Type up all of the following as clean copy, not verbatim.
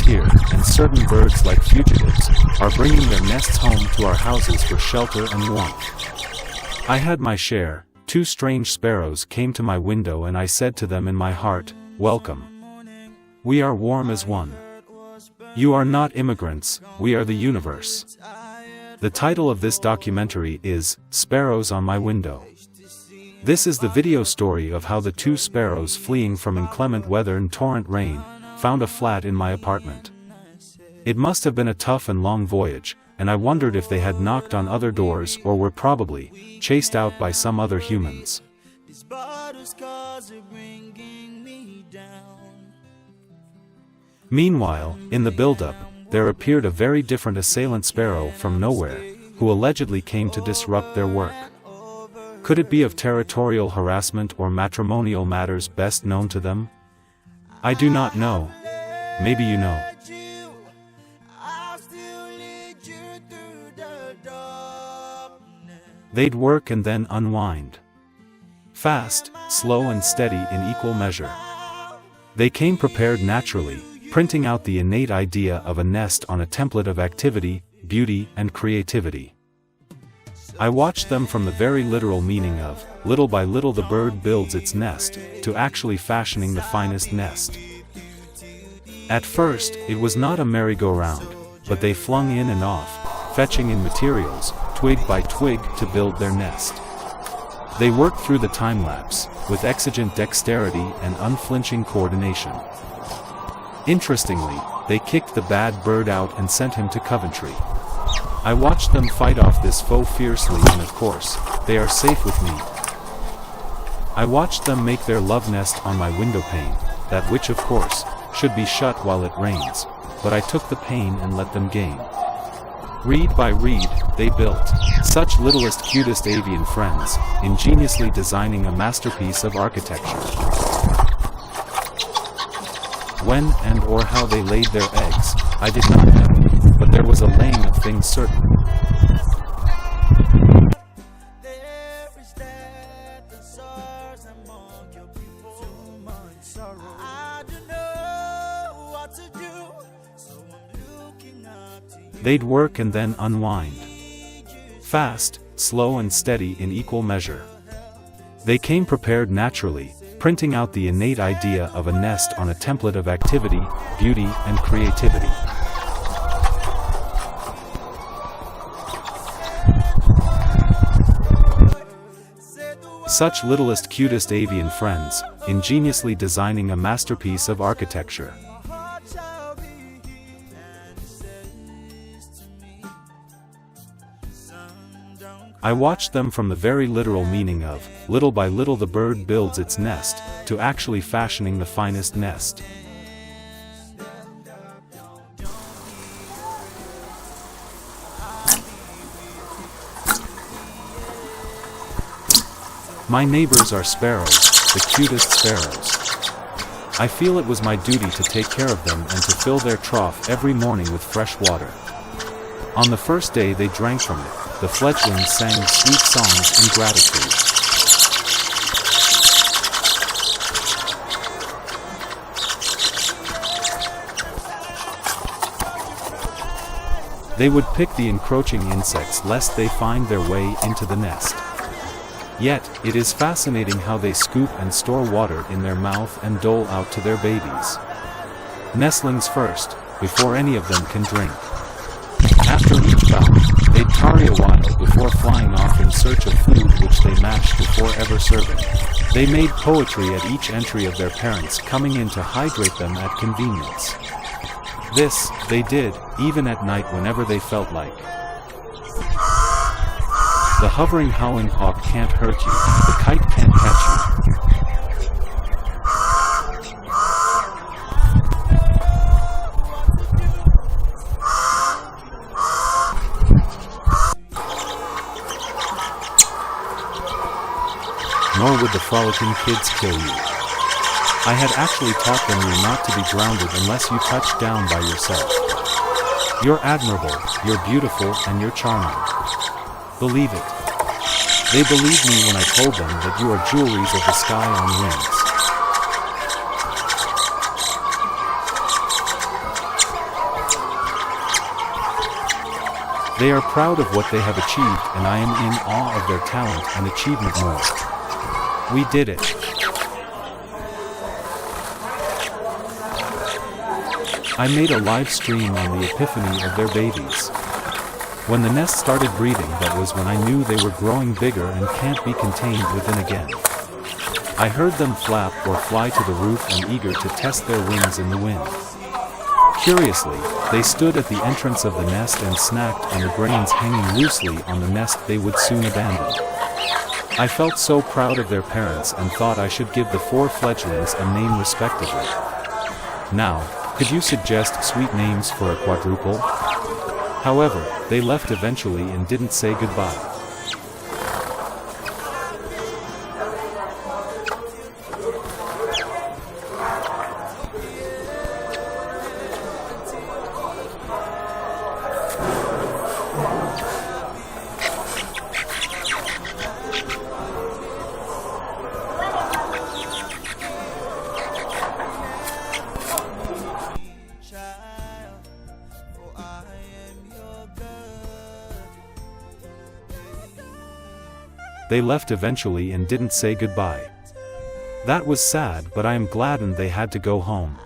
here, and certain birds like fugitives, are bringing their nests home to our houses for shelter and warmth. I had my share. 2 strange sparrows came to my window and I said to them in my heart, "Welcome. We are warm as one. You are not immigrants, we are the universe." The title of this documentary is, Sparrows on My Window. This is the video story of how the 2 sparrows fleeing from inclement weather and torrent rain, found a flat in my apartment. It must have been a tough and long voyage, and I wondered if they had knocked on other doors or were probably chased out by some other humans. Meanwhile, in the build-up, there appeared a very different assailant sparrow from nowhere, who allegedly came to disrupt their work. Could it be of territorial harassment or matrimonial matters best known to them? I do not know. Maybe you know. They'd work and then unwind. Fast, slow and steady in equal measure. They came prepared naturally, printing out the innate idea of a nest on a template of activity, beauty and creativity. I watched them from the very literal meaning of, little by little the bird builds its nest, to actually fashioning the finest nest. At first, it was not a merry-go-round, but they flung in and off, fetching in materials, twig by twig to build their nest. They worked through the time-lapse, with exigent dexterity and unflinching coordination. Interestingly, they kicked the bad bird out and sent him to Coventry. I watched them fight off this foe fiercely and of course, they are safe with me. I watched them make their love nest on my window pane, that which of course, should be shut while it rains, but I took the pane and let them gain. Reed by reed, they built, such littlest cutest avian friends, ingeniously designing a masterpiece of architecture. When and or how they laid their eggs, I did not know, but there was a laying of things certain. They'd work and then unwind. Fast, slow and steady in equal measure. They came prepared naturally, printing out the innate idea of a nest on a template of activity, beauty and creativity. Such littlest cutest avian friends, ingeniously designing a masterpiece of architecture. I watched them from the very literal meaning of, little by little the bird builds its nest, to actually fashioning the finest nest. My neighbors are sparrows, the cutest sparrows. I feel it was my duty to take care of them and to fill their trough every morning with fresh water. On the first day they drank from it, the fledglings sang sweet songs in gratitude. They would pick the encroaching insects lest they find their way into the nest. Yet, it is fascinating how they scoop and store water in their mouth and dole out to their babies. Nestlings first, before any of them can drink. After each bout, they'd tarry a while before flying off in search of food which they matched before ever serving. They made poetry at each entry of their parents coming in to hydrate them at convenience. This, they did, even at night whenever they felt like. The hovering howling hawk can't hurt you, the kite can't catch you. Nor would the frolicking kids kill you. I had actually taught them you're not to be drowned unless you touch down by yourself. You're admirable, you're beautiful, and you're charming. Believe it. They believed me when I told them that you are jewelries of the sky on wings. They are proud of what they have achieved, and I am in awe of their talent and achievement more. We did it. I made a live stream on the epiphany of their babies. When the nest started breathing, that was when I knew they were growing bigger and can't be contained within again. I heard them flap or fly to the roof and eager to test their wings in the wind. Curiously, they stood at the entrance of the nest and snacked on the grains hanging loosely on the nest they would soon abandon. I felt so proud of their parents and thought I should give the 4 fledglings a name respectively. Now, could you suggest sweet names for a quadruple? However, they left eventually and didn't say goodbye. They left eventually and didn't say goodbye. That was sad, but I am gladdened they had to go home.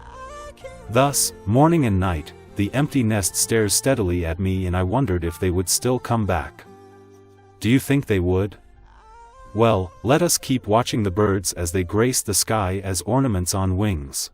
Thus, morning and night, the empty nest stares steadily at me, and I wondered if they would still come back. Do you think they would? Well, let us keep watching the birds as they grace the sky as ornaments on wings.